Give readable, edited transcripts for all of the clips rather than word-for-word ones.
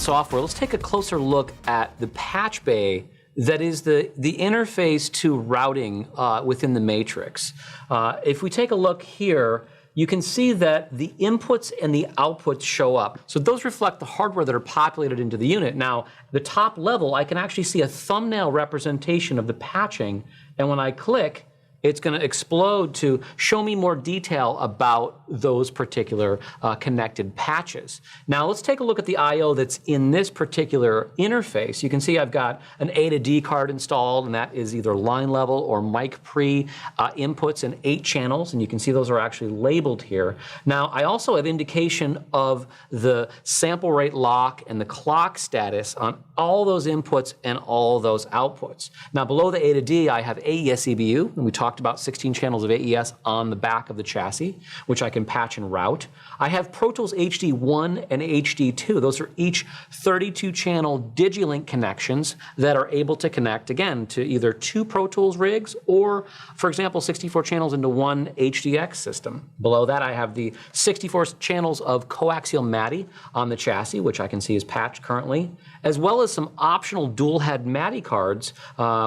software, let's take a closer look at the Patchbay that is the interface to routing within the matrix. If we take a look here, you can see that the inputs and the outputs show up. So those reflect the hardware that are populated into the unit. Now, the top level, I can actually see a thumbnail representation of the patching, and when I click, it's going to explode to show me more detail about those particular connected patches. Now let's take a look at the I/O that's in this particular interface. You can see I've got an A to D card installed, and that is either line level or mic pre inputs and 8 channels, and you can see those are actually labeled here. Now I also have indication of the sample rate lock and the clock status on all those inputs and all those outputs. Now below the A to D, I have AES EBU, and we talked about 16 channels of AES on the back of the chassis, which I can patch and route. I have Pro Tools HD1 and HD2. Those are each 32 channel Digilink connections that are able to connect, again, to either 2 Pro Tools rigs or, for example, 64 channels into 1 HDX system. Below that, I have the 64 channels of coaxial MADI on the chassis, which I can see is patched currently, as well as some optional dual head MADI cards,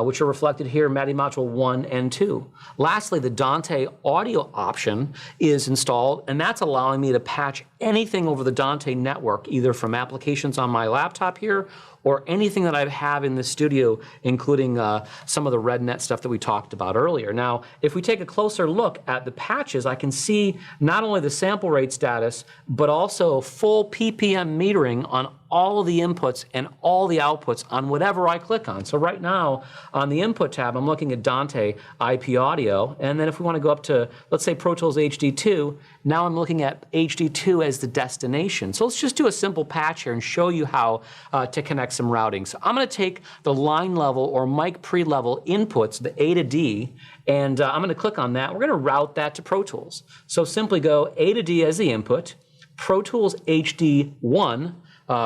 which are reflected here, MADI module 1 and 2. Lastly, the Dante audio option is installed, and that's allowing me to patch anything over the Dante network, either from applications on my laptop here or anything that I have in the studio, including some of the RedNet stuff that we talked about earlier. Now, if we take a closer look at the patches, I can see not only the sample rate status, but also full PPM metering on all of the inputs and all the outputs on whatever I click on. So right now, on the input tab, I'm looking at Dante IP audio, and then if we want to go up to, let's say, Pro Tools HD2, now I'm looking at HD2 as the destination. So let's just do a simple patch here and show you how to connect some routing. So I'm going to take the line level or mic pre-level inputs, the A to D, and I'm going to click on that. We're going to route that to Pro Tools. So simply go A to D as the input, Pro Tools HD1,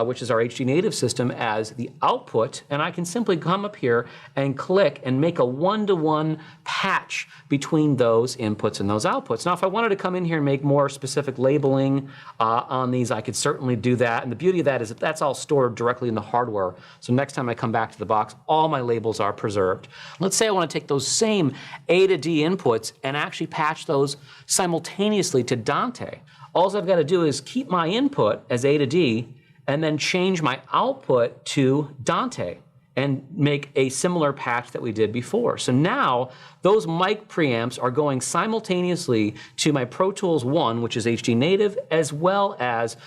which is our HD native system, as the output, and I can simply come up here and click and make a one-to-one patch between those inputs and those outputs. Now, if I wanted to come in here and make more specific labeling on these, I could certainly do that, and the beauty of that is that that's all stored directly in the hardware, so next time I come back to the box, all my labels are preserved. Let's say I want to take those same A to D inputs and actually patch those simultaneously to Dante. All I've got to do is keep my input as A to D, and then change my output to Dante and make a similar patch that we did before. So now those mic preamps are going simultaneously to my Pro Tools 1, which is HD native, as well as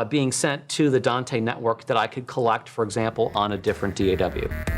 being sent to the Dante network that I could collect, for example, on a different DAW.